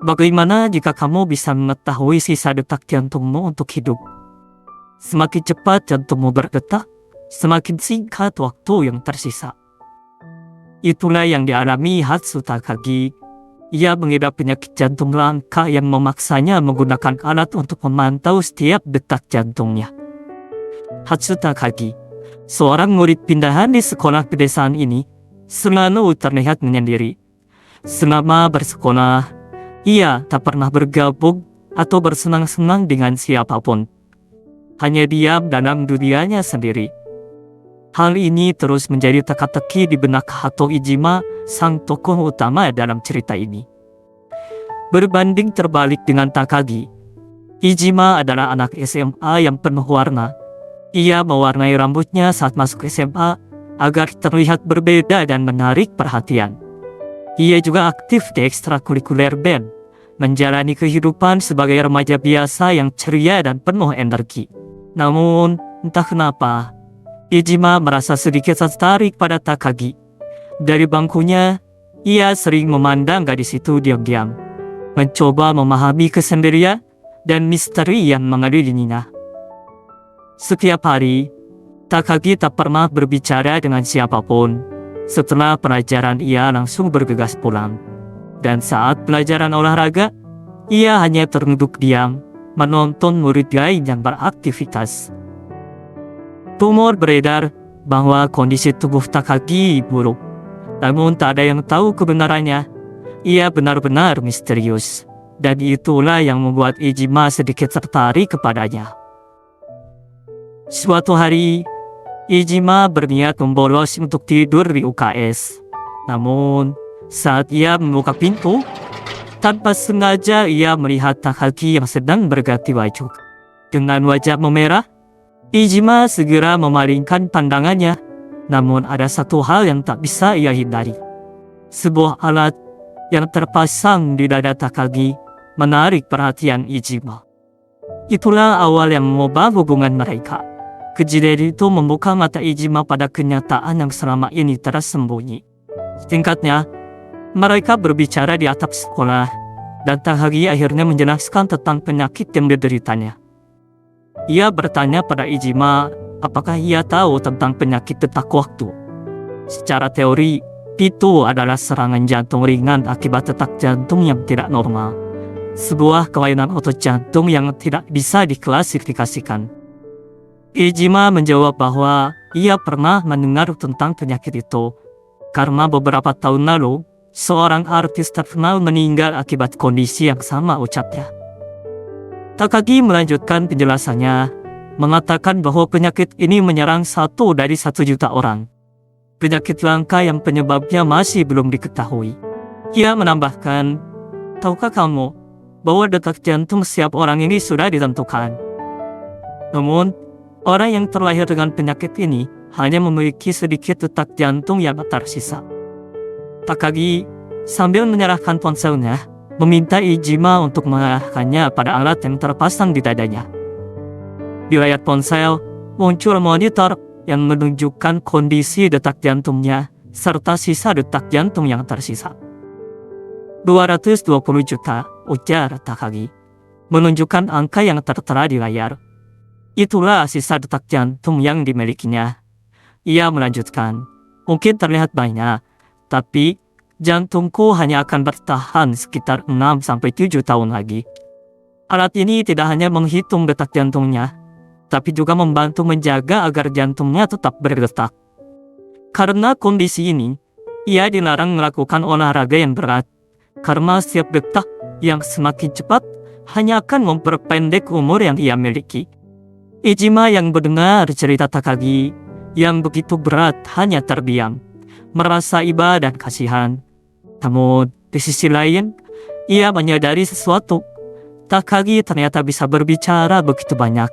Bagaimana jika kamu bisa mengetahui sisa detak jantungmu untuk hidup? Semakin cepat jantungmu berdetak, semakin singkat waktu yang tersisa. Itulah yang dialami Hatsu Takagi. Ia mengidap penyakit jantung langka yang memaksanya menggunakan alat untuk memantau setiap detak jantungnya. Hatsu Takagi, seorang murid pindahan di sekolah pedesaan ini, selalu terlihat menyendiri. Selama bersekolah, ia tak pernah bergabung atau bersenang-senang dengan siapapun. Hanya diam dalam dunianya sendiri. Hal ini terus menjadi teka-teki di benak Hato Iijima, sang tokoh utama dalam cerita ini. Berbanding terbalik dengan Takagi, Iijima adalah anak SMA yang penuh warna. Ia mewarnai rambutnya saat masuk SMA agar terlihat berbeda dan menarik perhatian. Ia juga aktif di ekstrakurikuler band, menjalani kehidupan sebagai remaja biasa yang ceria dan penuh energi. Namun, entah kenapa, Iijima merasa sedikit tertarik pada Takagi. Dari bangkunya, ia sering memandang gadis itu diam-diam, mencoba memahami kesendirian dan misteri yang mengelilinginya. Setiap hari, Takagi tak pernah berbicara dengan siapapun. Setelah pelajaran ia langsung bergegas pulang. Dan saat pelajaran olahraga, ia hanya terduduk diam, menonton murid lain yang beraktivitas. Rumor beredar bahwa kondisi tubuh Takagi buruk. Namun tak ada yang tahu kebenarannya. Ia benar-benar misterius. Dan itulah yang membuat Iijima sedikit tertarik kepadanya. Suatu hari, Iijima berniat membolos untuk tidur di UKS. Namun, saat ia membuka pintu, tanpa sengaja ia melihat Takagi yang sedang berganti baju. Dengan wajah memerah, Iijima segera memalingkan pandangannya. Namun ada satu hal yang tak bisa ia hindari. Sebuah alat yang terpasang di dada Takagi menarik perhatian Iijima. Itulah awal yang mengubah hubungan mereka. Kejadian itu membuka mata Iijima pada kenyataan yang selama ini tersembunyi. Singkatnya, mereka berbicara di atap sekolah, dan Takagi akhirnya menjelaskan tentang penyakit yang dideritanya. Ia bertanya pada Iijima apakah ia tahu tentang penyakit detak waktu. Secara teori, itu adalah serangan jantung ringan akibat detak jantung yang tidak normal. Sebuah kelainan otot jantung yang tidak bisa diklasifikasikan. Iijima menjawab bahwa ia pernah mendengar tentang penyakit itu, karena beberapa tahun lalu, seorang artis terkenal meninggal akibat kondisi yang sama, ucapnya. Takagi melanjutkan penjelasannya, mengatakan bahwa penyakit ini menyerang 1 dari 1 juta orang. Penyakit langka yang penyebabnya masih belum diketahui. Ia menambahkan, tahukah kamu bahwa detak jantung setiap orang ini sudah ditentukan? Namun, orang yang terlahir dengan penyakit ini hanya memiliki sedikit detak jantung yang tersisa. Takagi sambil menyerahkan ponselnya, meminta Iijima untuk mengarahkannya pada alat yang terpasang di dadanya. Di layar ponsel, muncul monitor yang menunjukkan kondisi detak jantungnya serta sisa detak jantung yang tersisa. 220 juta, ujar Takagi, menunjukkan angka yang tertera di layar. Itulah sisa detak jantung yang dimilikinya. Ia melanjutkan, mungkin terlihat banyak, tapi jantungku hanya akan bertahan sekitar 6-7 tahun lagi. Alat ini tidak hanya menghitung detak jantungnya, tapi juga membantu menjaga agar jantungnya tetap berdetak. Karena kondisi ini, ia dilarang melakukan olahraga yang berat, karena setiap detak yang semakin cepat hanya akan memperpendek umur yang ia miliki. Iijima yang mendengar cerita Takagi yang begitu berat hanya terdiam, merasa iba dan kasihan. Namun, di sisi lain, ia menyadari sesuatu. Takagi ternyata bisa berbicara begitu banyak,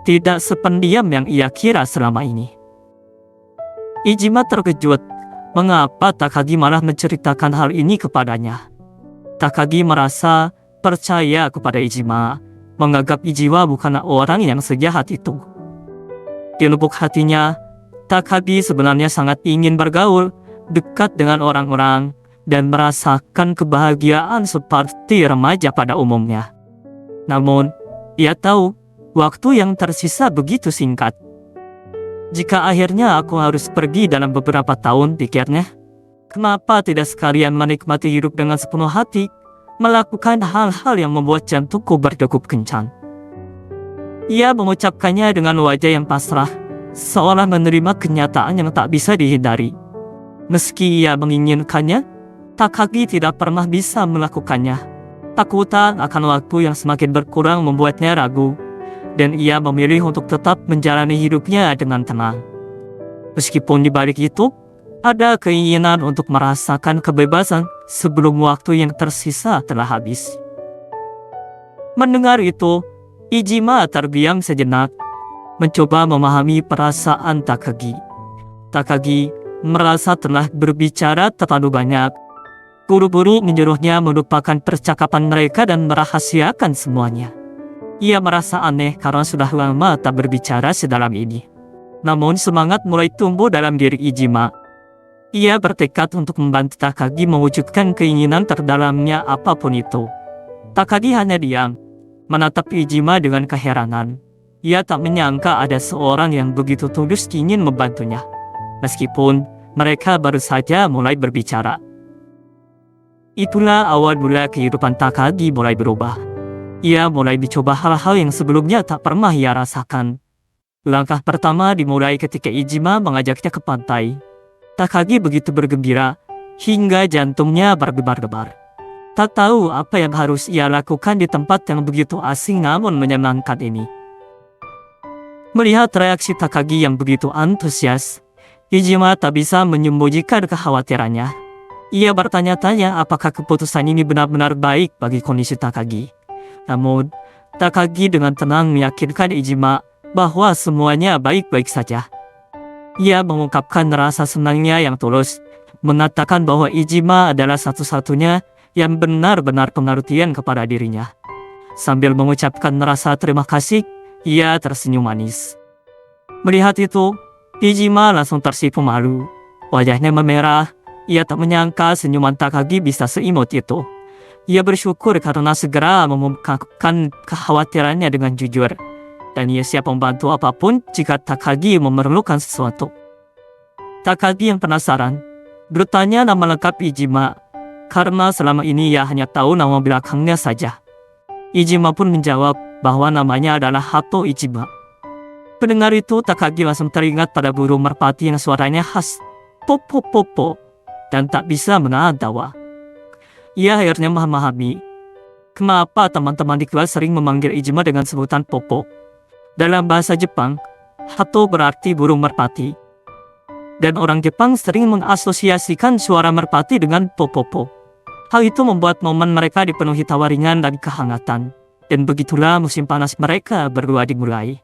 tidak sependiam yang ia kira selama ini. Iijima terkejut, mengapa Takagi malah menceritakan hal ini kepadanya. Takagi merasa percaya kepada Iijima, menganggap Iijima bukanlah orang yang sejahat itu. Di lubuk hatinya, Takagi sebenarnya sangat ingin bergaul, dekat dengan orang-orang, dan merasakan kebahagiaan seperti remaja pada umumnya. Namun, ia tahu waktu yang tersisa begitu singkat. Jika akhirnya aku harus pergi dalam beberapa tahun, pikirnya, kenapa tidak sekalian menikmati hidup dengan sepenuh hati, melakukan hal-hal yang membuat jantungku berdegup kencang. Ia mengucapkannya dengan wajah yang pasrah, seolah menerima kenyataan yang tak bisa dihindari. Meski ia menginginkannya, Takagi tidak pernah bisa melakukannya. Takutan akan waktu yang semakin berkurang membuatnya ragu, dan ia memilih untuk tetap menjalani hidupnya dengan tenang. Meskipun di balik itu, ada keinginan untuk merasakan kebebasan sebelum waktu yang tersisa telah habis. Mendengar itu, Iijima terdiam sejenak, mencoba memahami perasaan Takagi. Takagi merasa telah berbicara terlalu banyak. Buru-buru menyuruhnya melupakan percakapan mereka dan merahasiakan semuanya. Ia merasa aneh karena sudah lama tak berbicara sedalam ini. Namun semangat mulai tumbuh dalam diri Iijima. Ia bertekad untuk membantu Takagi mewujudkan keinginan terdalamnya apapun itu. Takagi hanya diam, menatap Iijima dengan keheranan. Ia tak menyangka ada seorang yang begitu tulus ingin membantunya. Meskipun mereka baru saja mulai berbicara. Itulah awal mula kehidupan Takagi mulai berubah. Ia mulai dicoba hal-hal yang sebelumnya tak pernah ia rasakan. Langkah pertama dimulai ketika Iijima mengajaknya ke pantai. Takagi begitu bergembira, hingga jantungnya berdebar-debar. Tak tahu apa yang harus ia lakukan di tempat yang begitu asing namun menyenangkan ini. Melihat reaksi Takagi yang begitu antusias, Iijima tak bisa menyembunyikan kekhawatirannya. Ia bertanya-tanya apakah keputusan ini benar-benar baik bagi kondisi Takagi. Namun, Takagi dengan tenang meyakinkan Iijima bahwa semuanya baik-baik saja. Ia mengungkapkan rasa senangnya yang tulus, mengatakan bahwa Iijima adalah satu-satunya yang benar-benar pengertian kepada dirinya. Sambil mengucapkan rasa terima kasih, ia tersenyum manis. Melihat itu, Iijima langsung tersipu malu. Wajahnya memerah. Ia tak menyangka senyuman Takagi bisa seimut itu. Ia bersyukur karena segera mengungkapkan kekhawatirannya dengan jujur. Dan ia siap membantu apapun jika Takagi memerlukan sesuatu. Takagi yang penasaran bertanya nama lengkap Iijima, karena selama ini ia hanya tahu nama belakangnya saja. Iijima pun menjawab bahwa namanya adalah Hato Ichiba. Pendengar itu, Takagi langsung teringat pada burung merpati yang suaranya khas, popo-popo, dan tak bisa menahan tawa. Ia akhirnya memahami kenapa teman-teman di kelas sering memanggil Iijima dengan sebutan popo. Dalam bahasa Jepang, Hato berarti burung merpati. Dan orang Jepang sering mengasosiasikan suara merpati dengan popo-popo. Hal itu membuat momen mereka dipenuhi tawa ringan dan kehangatan. Dan begitulah musim panas mereka berdua dimulai.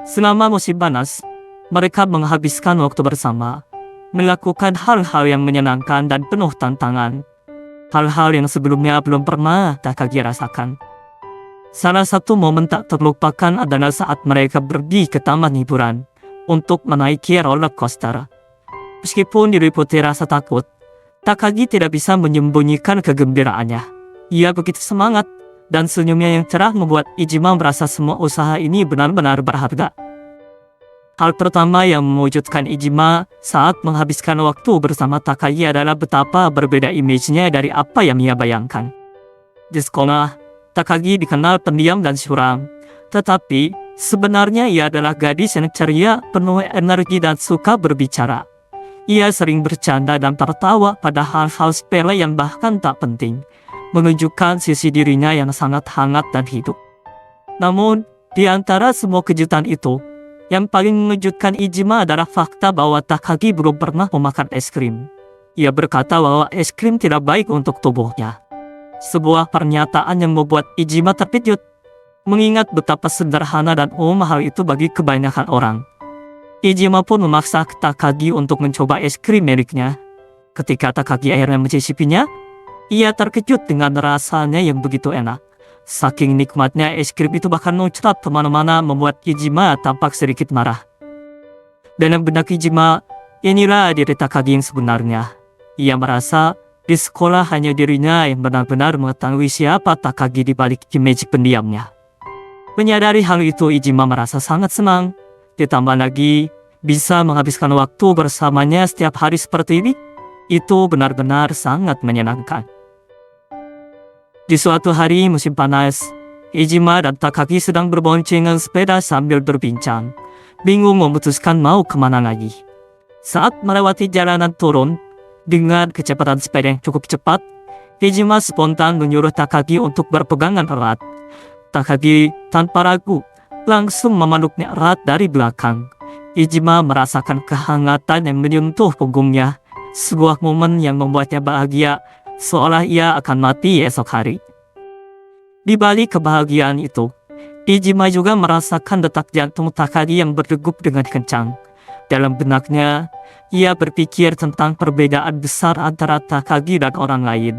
Selama musim panas, mereka menghabiskan waktu bersama, melakukan hal-hal yang menyenangkan dan penuh tantangan. Hal-hal yang sebelumnya belum pernah Takagi rasakan. Salah satu momen tak terlupakan adalah saat mereka pergi ke taman hiburan untuk menaiki roller coaster. Meskipun diliputi rasa takut, Takagi tidak bisa menyembunyikan kegembiraannya. Ia begitu semangat, dan senyumnya yang cerah membuat Iijima merasa semua usaha ini benar-benar berharga. Hal pertama yang mewujudkan Iijima saat menghabiskan waktu bersama Takagi adalah betapa berbeda image-nya dari apa yang ia bayangkan. Di sekolah, Takagi dikenal pendiam dan suram, tetapi sebenarnya ia adalah gadis yang ceria, penuh energi dan suka berbicara. Ia sering bercanda dan tertawa pada hal-hal sepele yang bahkan tak penting, menunjukkan sisi dirinya yang sangat hangat dan hidup. Namun, di antara semua kejutan itu, yang paling mengejutkan Iijima adalah fakta bahwa Takagi belum pernah memakan es krim. Ia berkata bahwa es krim tidak baik untuk tubuhnya. Sebuah pernyataan yang membuat Iijima terkejut, mengingat betapa sederhana dan umum hal itu bagi kebanyakan orang. Iijima pun memaksa Takagi untuk mencoba es krim miliknya. Ketika Takagi akhirnya mencicipinya, ia terkejut dengan rasanya yang begitu enak. Saking nikmatnya es krim itu bahkan muncrat kemana-mana membuat Iijima tampak sedikit marah. Dalam benak Iijima, inilah diri Takagi yang sebenarnya. Ia merasa di sekolah hanya dirinya yang benar-benar mengetahui siapa Takagi di balik magic pendiamnya. Menyadari hal itu, Iijima merasa sangat senang. Ditambah lagi, bisa menghabiskan waktu bersamanya setiap hari seperti ini. Itu benar-benar sangat menyenangkan. Di suatu hari musim panas, Iijima dan Takagi sedang berboncengan sepeda sambil berbincang. Bingung memutuskan mau kemana lagi. Saat melewati jalanan turun, dengan kecepatan sepeda yang cukup cepat, Iijima spontan menyuruh Takagi untuk berpegangan erat. Takagi tanpa ragu langsung memeluknya erat dari belakang. Iijima merasakan kehangatan yang menyentuh punggungnya, sebuah momen yang membuatnya bahagia, seolah ia akan mati esok hari. Di balik kebahagiaan itu, Iijima juga merasakan detak jantung Takagi yang berdegup dengan kencang. Dalam benaknya, ia berpikir tentang perbedaan besar antara Takagi dan orang lain.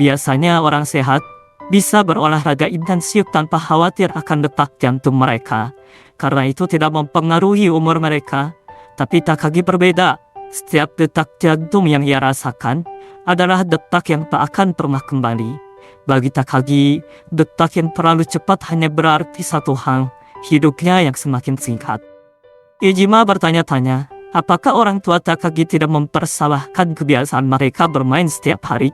Biasanya orang sehat bisa berolahraga intensif tanpa khawatir akan detak jantung mereka, karena itu tidak mempengaruhi umur mereka. Tapi Takagi berbeda. Setiap detak jantung yang ia rasakan adalah detak yang tak akan pernah kembali. Bagi Takagi, detak yang terlalu cepat hanya berarti satu hal, hidupnya yang semakin singkat. Iijima bertanya-tanya, apakah orang tua Takagi tidak mempersalahkan kebiasaan mereka bermain setiap hari?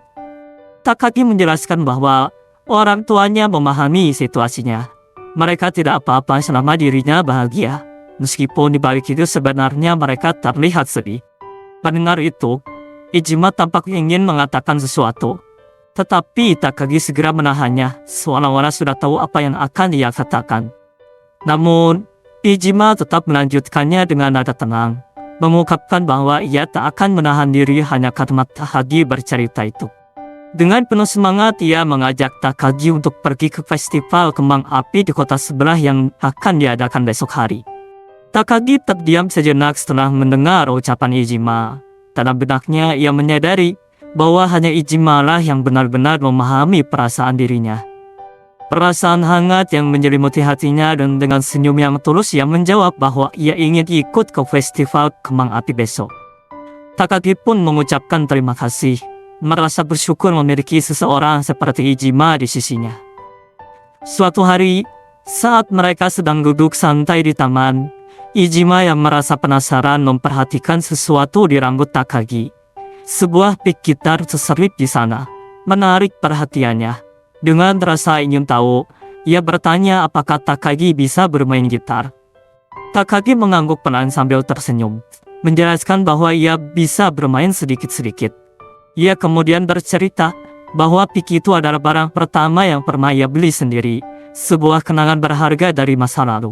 Takagi menjelaskan bahwa orang tuanya memahami situasinya. Mereka tidak apa-apa selama dirinya bahagia. Meskipun di balik itu sebenarnya mereka terlihat sedih. Mendengar itu, Iijima tampak ingin mengatakan sesuatu. Tetapi Takagi segera menahannya, seolah-olah sudah tahu apa yang akan ia katakan. Namun, Iijima tetap melanjutkannya dengan nada tenang, mengungkapkan bahwa ia tak akan menahan diri hanya karena Takagi bercerita itu. Dengan penuh semangat, ia mengajak Takagi untuk pergi ke festival kembang api di kota sebelah yang akan diadakan besok hari. Takagi terdiam sejenak setelah mendengar ucapan Iijima. Dalam benaknya ia menyadari bahwa hanya Iijima lah yang benar-benar memahami perasaan dirinya. Perasaan hangat yang menyelimuti hatinya, dan dengan senyum yang tulus ia menjawab bahwa ia ingin ikut ke festival kembang api besok. Takagi pun mengucapkan terima kasih, merasa bersyukur memiliki seseorang seperti Iijima di sisinya. Suatu hari, saat mereka sedang duduk santai di taman, Iijima yang merasa penasaran memperhatikan sesuatu di rambut Takagi. Sebuah pick gitar terselip di sana, menarik perhatiannya. Dengan rasa ingin tahu, ia bertanya apakah Takagi bisa bermain gitar. Takagi mengangguk pelan sambil tersenyum, menjelaskan bahwa ia bisa bermain sedikit-sedikit. Ia kemudian bercerita bahwa pick itu adalah barang pertama yang pernah ia beli sendiri, sebuah kenangan berharga dari masa lalu.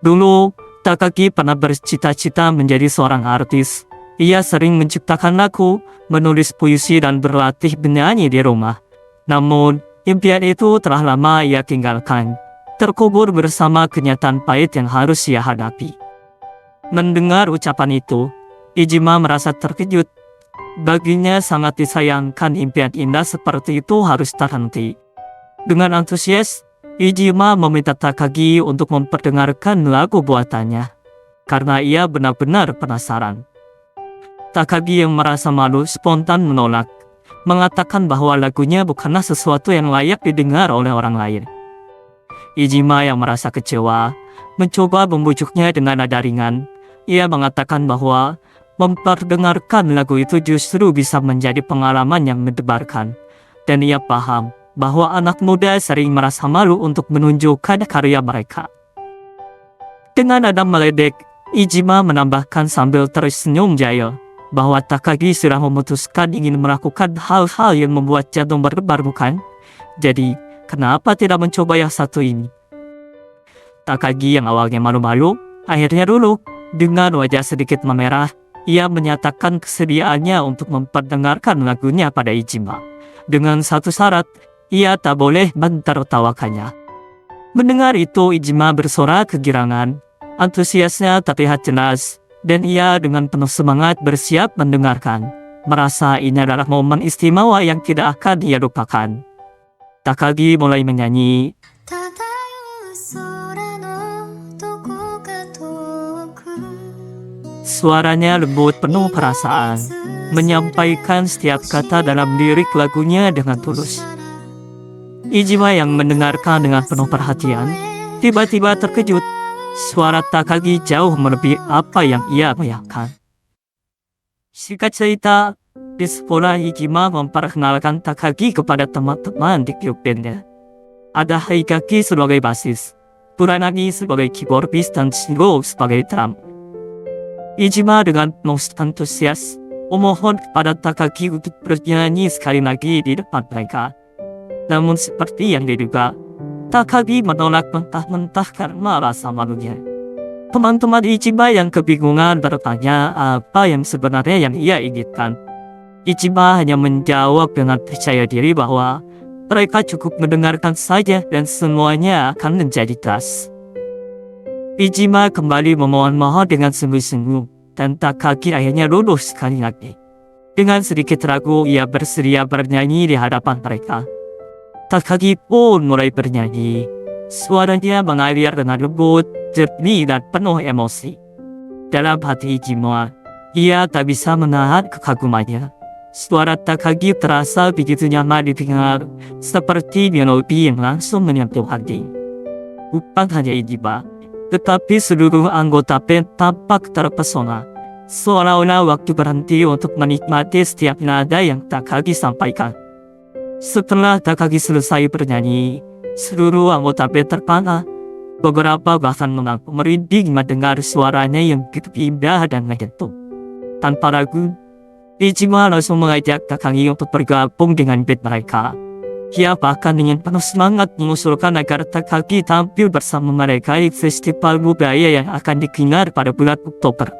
Dulu, Takagi pernah bercita-cita menjadi seorang artis. Ia sering menciptakan lagu, menulis puisi, dan berlatih bernyanyi di rumah. Namun, impian itu telah lama ia tinggalkan, terkubur bersama kenyataan pahit yang harus ia hadapi. Mendengar ucapan itu, Iijima merasa terkejut. Baginya sangat disayangkan impian indah seperti itu harus terhenti. Dengan antusias, Iijima meminta Takagi untuk memperdengarkan lagu buatannya, karena ia benar-benar penasaran. Takagi yang merasa malu spontan menolak, mengatakan bahwa lagunya bukanlah sesuatu yang layak didengar oleh orang lain. Iijima yang merasa kecewa, mencoba membujuknya dengan nada ringan. Ia mengatakan bahwa memperdengarkan lagu itu justru bisa menjadi pengalaman yang mendebarkan, dan ia paham bahwa anak muda sering merasa malu untuk menunjukkan karya mereka. Dengan nada meledek, Iijima menambahkan sambil tersenyum jaya bahwa Takagi sudah memutuskan ingin melakukan hal-hal yang membuat jantung berdebar, bukan? Jadi, kenapa tidak mencoba yang satu ini? Takagi yang awalnya malu-malu, akhirnya luluh. Dengan wajah sedikit memerah, ia menyatakan kesediaannya untuk memperdengarkan lagunya pada Iijima. Dengan satu syarat, ia tak boleh mentertawakannya. Mendengar itu, Iijima bersorak kegirangan. Antusiasnya terlihat jelas, dan ia dengan penuh semangat bersiap mendengarkan, merasa ini adalah momen istimewa yang tidak akan ia lupakan. Takagi mulai menyanyi. Suaranya lembut penuh perasaan. menyampaikan setiap kata dalam lirik lagunya dengan tulus. Ijima yang mendengarkan dengan penuh perhatian, tiba-tiba terkejut. Suara Takagi jauh melebihi apa yang ia bayangkan. Singkat cerita, di sekolah Ijima memperkenalkan Takagi kepada teman-teman di grup bandnya. Ada Haigaki sebagai basis, Kuranagi sebagai keyboardis dan Shingo sebagai drum. Ijima dengan penuh antusias memohon kepada Takagi untuk bernyanyi sekali lagi di depan mereka. Namun seperti yang diduga, Takagi menolak mentah-mentah karena rasa malunya. Teman-teman Ijima yang kebingungan bertanya apa yang sebenarnya yang ia inginkan. Ijima hanya menjawab dengan percaya diri bahwa mereka cukup mendengarkan saja dan semuanya akan menjadi tas. Ijima kembali memohon-mohon dengan sungguh-sungguh dan Takagi akhirnya lulus sekali lagi. Dengan sedikit ragu ia bersedia bernyanyi di hadapan mereka. Takagi pun mulai bernyanyi. Suaranya mengalir dengan lembut, jernih dan penuh emosi. Dalam hati Ijima, ia tak bisa menahan kekagumannya. Suara Takagi terasa begitu nyaman didengar, seperti melodi yang langsung menyentuh hati. Bukan hanya Ijima, tetapi seluruh anggota band tampak terpesona, seolah-olah waktu berhenti untuk menikmati setiap nada yang Takagi sampaikan. Setelah Takagi selesai bernyanyi, seluruh anggota band terpana. Beberapa bahkan mengaku merinding mendengar suaranya yang begitu indah dan menyentuh. Tanpa ragu, Ijima langsung mengajak Takagi untuk bergabung dengan band mereka. Ia bahkan dengan penuh semangat mengusulkan agar Takagi tampil bersama mereka di festival budaya yang akan digelar pada bulan Oktober.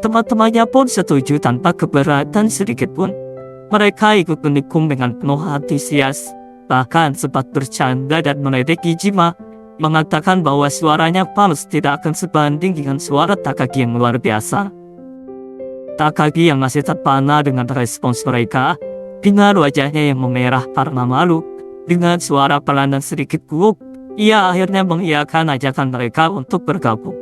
Teman-temannya pun setuju tanpa keberatan sedikit pun. Mereka ikut mendukung dengan penuh antusias, bahkan sempat bercanda dan meledek Ijima, mengatakan bahwa suaranya palsu tidak akan sebanding dengan suara Takagi yang luar biasa. Takagi yang masih terpana dengan respons mereka, dengan wajahnya yang memerah karena malu, dengan suara pelan dan sedikit gugup, ia akhirnya mengiyakan ajakan mereka untuk bergabung.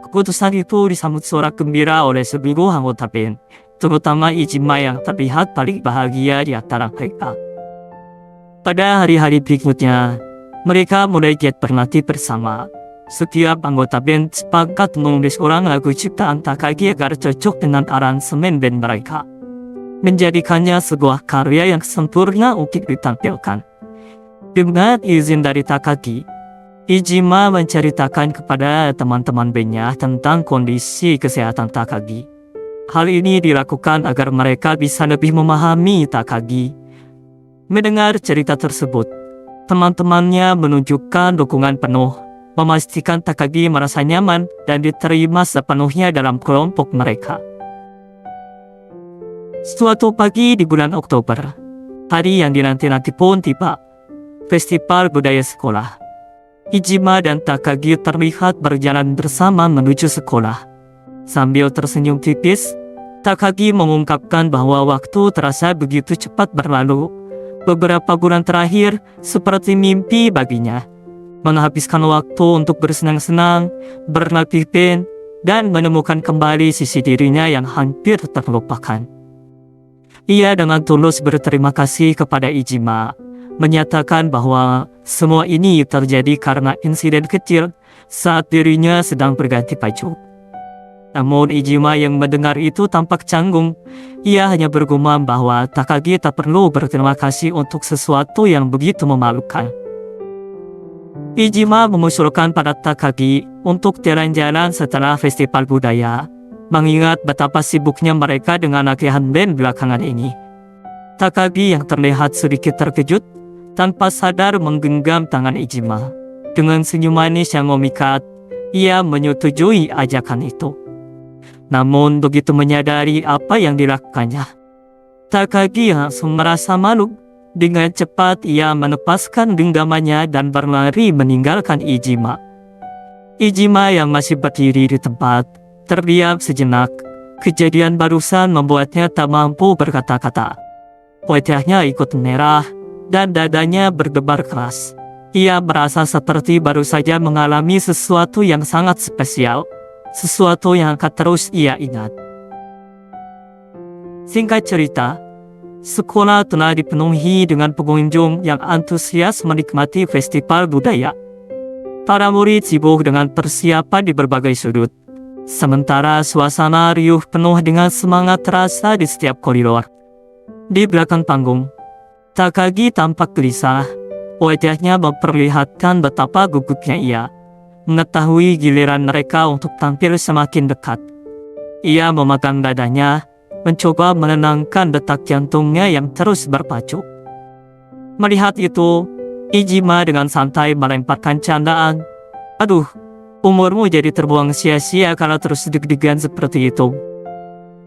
Keputusan itu disambut sorak gembira oleh seluruh anggota band, terutama Ijima yang terlihat paling bahagia di antara mereka. Pada hari-hari berikutnya, mereka mulai giat berlatih bersama. Setiap anggota band sepakat menulis ulang lagu ciptaan Takagi agar cocok dengan aransemen band mereka, menjadikannya sebuah karya yang sempurna untuk ditampilkan. Dengan izin dari Takagi, Ijima menceritakan kepada teman-teman bandnya tentang kondisi kesehatan Takagi. Hal ini dilakukan agar mereka bisa lebih memahami Takagi. Mendengar cerita tersebut, teman-temannya menunjukkan dukungan penuh, memastikan Takagi merasa nyaman dan diterima sepenuhnya dalam kelompok mereka. Suatu pagi di bulan Oktober, hari yang dinanti-nanti pun tiba. Festival budaya sekolah. Ijima dan Takagi terlihat berjalan bersama menuju sekolah. Sambil tersenyum tipis, Takagi mengungkapkan bahwa waktu terasa begitu cepat berlalu. Beberapa bulan terakhir seperti mimpi baginya. Menghabiskan waktu untuk bersenang-senang, berlatih band, dan menemukan kembali sisi dirinya yang hampir terlupakan. Ia dengan tulus berterima kasih kepada Ijima, menyatakan bahwa semua ini terjadi karena insiden kecil saat dirinya sedang berganti baju. Namun Ijima yang mendengar itu tampak canggung. Ia hanya bergumam bahwa Takagi tak perlu berterima kasih untuk sesuatu yang begitu memalukan. Ijima mengusulkan pada Takagi untuk jalan-jalan setelah festival budaya, mengingat betapa sibuknya mereka dengan latihan band belakangan ini. Takagi yang terlihat sedikit terkejut, tanpa sadar menggenggam tangan Ijima. Dengan senyum manis yang memikat, ia menyetujui ajakan itu. Namun begitu menyadari apa yang dilakukannya, Takagi langsung merasa malu. Dengan cepat ia melepaskan genggamannya dan berlari meninggalkan Ijima. Ijima yang masih berdiri di tempat, terdiam sejenak. Kejadian barusan membuatnya tak mampu berkata-kata. Wajahnya ikut merah dan dadanya berdebar keras. Ia merasa seperti baru saja mengalami sesuatu yang sangat spesial, sesuatu yang akan terus ia ingat. Singkat cerita, sekolah telah dipenuhi dengan pengunjung yang antusias menikmati festival budaya. Para murid sibuk dengan persiapan di berbagai sudut. Sementara suasana riuh penuh dengan semangat terasa di setiap koridor. Di belakang panggung, Takagi tampak gelisah. Wajahnya memperlihatkan betapa gugupnya ia mengetahui giliran mereka untuk tampil semakin dekat. Ia memegang dadanya, mencoba menenangkan detak jantungnya yang terus berpacu. Melihat itu, Ijima dengan santai melemparkan candaan. "Aduh, umurmu jadi terbuang sia-sia kalau terus deg-degan seperti itu."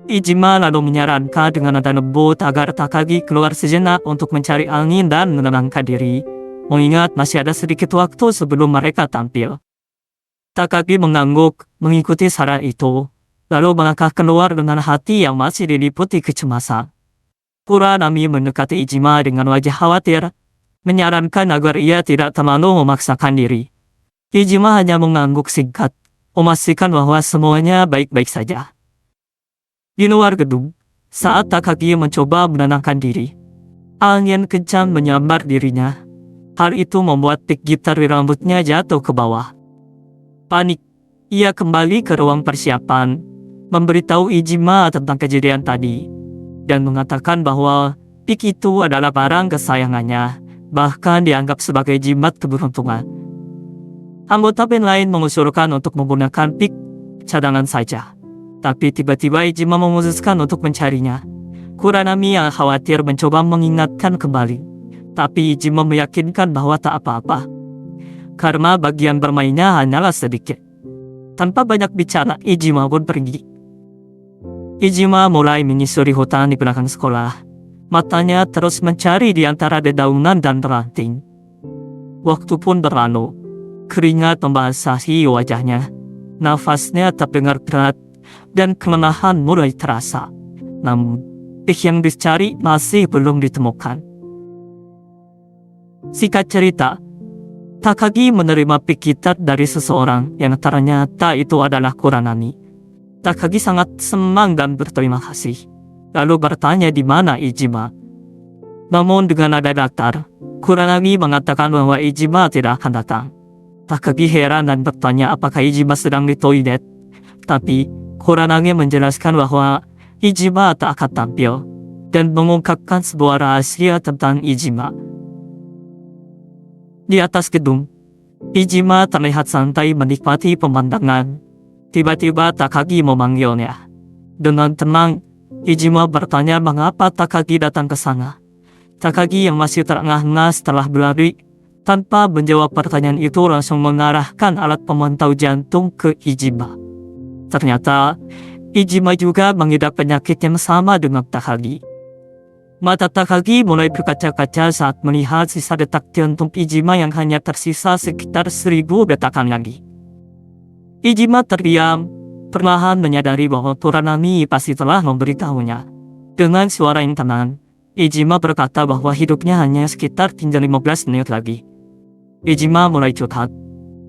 Ijima lalu menyarankan dengan nada lembut agar Takagi keluar sejenak untuk mencari angin dan menenangkan diri, mengingat masih ada sedikit waktu sebelum mereka tampil. Takagi mengangguk mengikuti saran itu, lalu melangkah keluar dengan hati yang masih diliputi kecemasan. Kuranami mendekati Ijima dengan wajah khawatir, menyarankan agar ia tidak terlalu memaksakan diri. Ijima hanya mengangguk singkat, memastikan bahwa semuanya baik-baik saja. Di luar gedung, saat Takagi mencoba menenangkan diri, angin kencang menyambar dirinya. Hal itu membuat pik gitar di rambutnya jatuh ke bawah. Panik, ia kembali ke ruang persiapan, memberitahu Ijima tentang kejadian tadi, dan mengatakan bahwa pik itu adalah barang kesayangannya, bahkan dianggap sebagai jimat keberuntungan. Anggota band lain mengusulkan untuk menggunakan pik cadangan saja, tapi tiba-tiba Ijima memutuskan untuk mencarinya. Kuranami yang khawatir mencoba mengingatkan kembali, tapi Ijima meyakinkan bahwa tak apa-apa, karena bagian bermainnya hanyalah sedikit. Tanpa banyak bicara, Ijima pun pergi. Ijima mulai menyusuri hutan di belakang sekolah. Matanya terus mencari di antara dedaunan dan ranting. Waktu pun berlalu. Keringat membasahi wajahnya. Nafasnya terdengar berat dan kelelahan mulai terasa. Namun, pik yang dicari masih belum ditemukan. Singkat cerita, Takagi menerima pik gitar dari seseorang yang ternyata itu adalah Kuranami. Takagi sangat senang dan berterima kasih, lalu bertanya di mana Ijima. Namun dengan nada datar, Kuranami mengatakan bahwa Ijima tidak akan datang. Takagi heran dan bertanya apakah Ijima sedang di toilet, tapi Kuranami menjelaskan bahwa Ijima tak akan tampil, dan mengungkapkan sebuah rahasia tentang Ijima. Di atas gedung, Ijima terlihat santai menikmati pemandangan. Tiba-tiba Takagi memanggilnya. Dengan tenang, Ijima bertanya mengapa Takagi datang ke sana. Takagi yang masih terengah-engah setelah berlari, tanpa menjawab pertanyaan itu langsung mengarahkan alat pemantau jantung ke Ijima. Ternyata, Ijima juga mengidap penyakit yang sama dengan Takagi. Mata Takagi mulai berkaca-kaca saat melihat sisa detak jantung Ijima yang hanya tersisa sekitar 1000 detakan lagi. Ijima terdiam, perlahan menyadari bahwa Kuranami pasti telah memberitahunya. Dengan suara yang tenang, Ijima berkata bahwa hidupnya hanya sekitar tinggal 15 menit lagi. Ijima mulai curhat,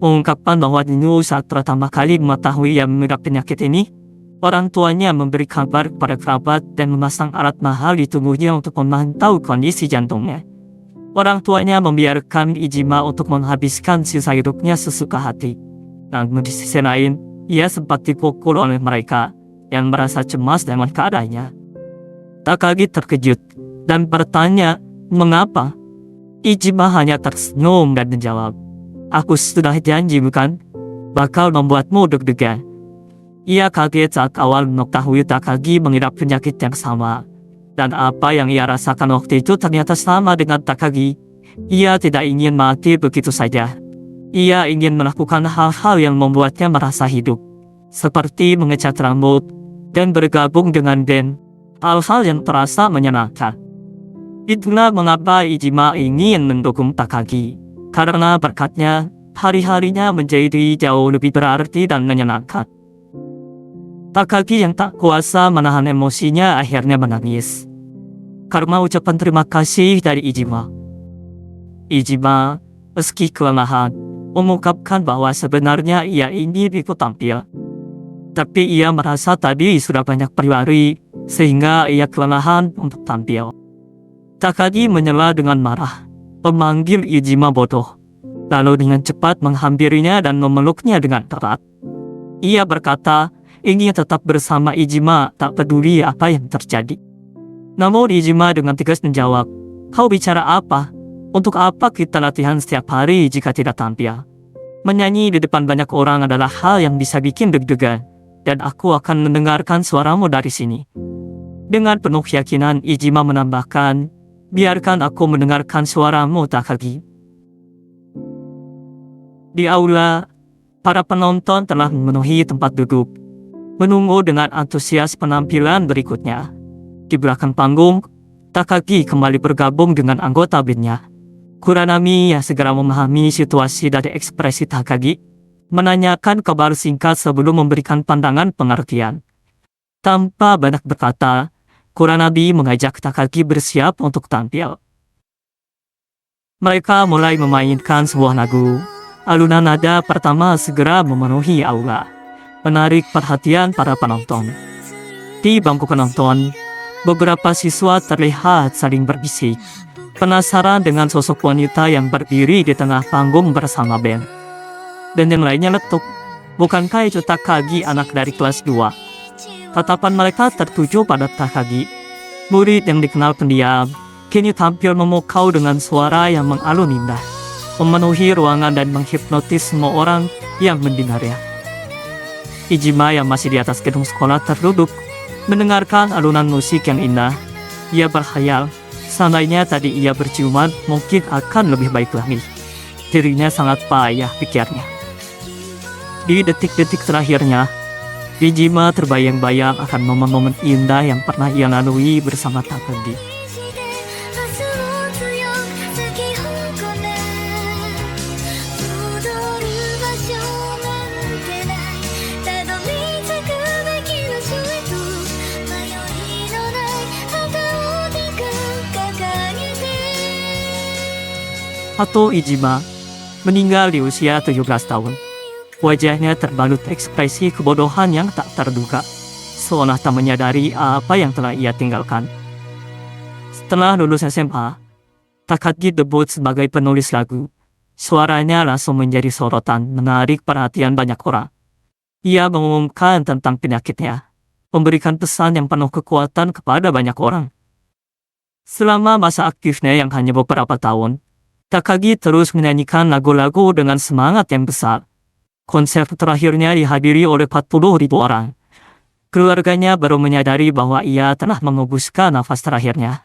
mengungkapkan bahwa dulu saat pertama kali mengetahui ia mengidap penyakit ini, orang tuanya memberi kabar kepada kerabat dan memasang alat mahal di tubuhnya untuk memantau kondisi jantungnya. Orang tuanya membiarkan Ijima untuk menghabiskan sisa hidupnya sesuka hati. Namun di sisi lain, ia sempat dipukul oleh mereka yang merasa cemas dengan keadaannya. Takagi terkejut dan bertanya, "Mengapa?" Ijima hanya tersenyum dan menjawab, "Aku sudah janji bukan? Bakal membuatmu deg-degan." Ia kaget saat awal mengetahui Takagi mengidap penyakit yang sama, dan apa yang ia rasakan waktu itu ternyata sama dengan Takagi. Ia tidak ingin mati begitu saja. Ia ingin melakukan hal-hal yang membuatnya merasa hidup, seperti mengecat rambut dan bergabung dengan band, hal-hal yang terasa menyenangkan. Itulah mengapa Ijima ingin mendukung Takagi, karena berkatnya, hari-harinya menjadi jauh lebih berarti dan menyenangkan. Takagi yang tak kuasa menahan emosinya akhirnya menangis karena ucapan terima kasih dari Ijima. Ijima, meski kelelahan, mengungkapkan bahwa sebenarnya ia ingin ikut tampil. Tapi ia merasa tadi sudah banyak berlari, sehingga ia kelelahan untuk tampil. Takagi menyela dengan marah, memanggil Iijima bodoh, lalu dengan cepat menghampirinya dan memeluknya dengan erat. Ia berkata, ingin tetap bersama Iijima tak peduli apa yang terjadi. Namun Iijima dengan tegas menjawab, kau bicara apa? Untuk apa kita latihan setiap hari jika tidak tampil? Menyanyi di depan banyak orang adalah hal yang bisa bikin deg-degan, dan aku akan mendengarkan suaramu dari sini. Dengan penuh keyakinan Iijima menambahkan, biarkan aku mendengarkan suaramu, Takagi. Di aula, para penonton telah memenuhi tempat duduk, menunggu dengan antusias penampilan berikutnya. Di belakang panggung, Takagi kembali bergabung dengan anggota bandnya. Kuranami yang segera memahami situasi dari ekspresi Takagi, menanyakan kabar singkat sebelum memberikan pandangan pengertian. Tanpa banyak berkata, Kuranami mengajak Takagi bersiap untuk tampil. Mereka mulai memainkan sebuah lagu. Alunan nada pertama segera memenuhi aula, menarik perhatian para penonton. Di bangku penonton, beberapa siswa terlihat saling berbisik, penasaran dengan sosok wanita yang berdiri di tengah panggung bersama band. Dan yang lainnya letuk, bukankah itu Takagi anak dari kelas 2? Tatapan mereka tertuju pada Takagi, murid yang dikenal pendiam, kini tampil memukau dengan suara yang mengalun indah, memenuhi ruangan dan menghipnotis semua orang yang mendengarnya. Iijima yang masih di atas gedung sekolah terduduk, mendengarkan alunan musik yang indah. Ia berkhayal, seandainya tadi ia berciuman, mungkin akan lebih baik lagi. Dirinya sangat payah, pikirnya. Di detik-detik terakhirnya, Iijima terbayang-bayang akan momen-momen indah yang pernah ia lalui bersama Takagi. Hato Iijima meninggal di usia 17 tahun. Wajahnya terbalut ekspresi kebodohan yang tak terduga, seolah tak menyadari apa yang telah ia tinggalkan. Setelah lulus SMA, Takagi debut sebagai penulis lagu. Suaranya langsung menjadi sorotan, menarik perhatian banyak orang. Ia mengumumkan tentang penyakitnya, memberikan pesan yang penuh kekuatan kepada banyak orang. Selama masa aktifnya yang hanya beberapa tahun, Takagi terus menyanyikan lagu-lagu dengan semangat yang besar. Konser terakhirnya dihadiri oleh 40.000 orang. Keluarganya baru menyadari bahwa ia telah mengembuskan nafas terakhirnya.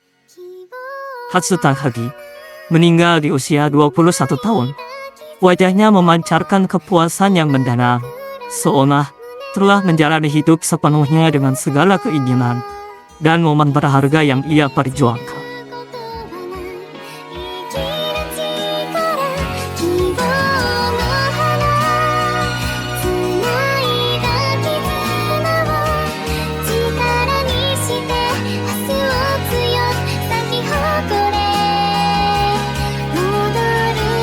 Hatsu Takagi meninggal di usia 21 tahun. Wajahnya memancarkan kepuasan yang mendalam, seolah telah menjalani hidup sepenuhnya dengan segala keinginan dan momen berharga yang ia perjuangkan.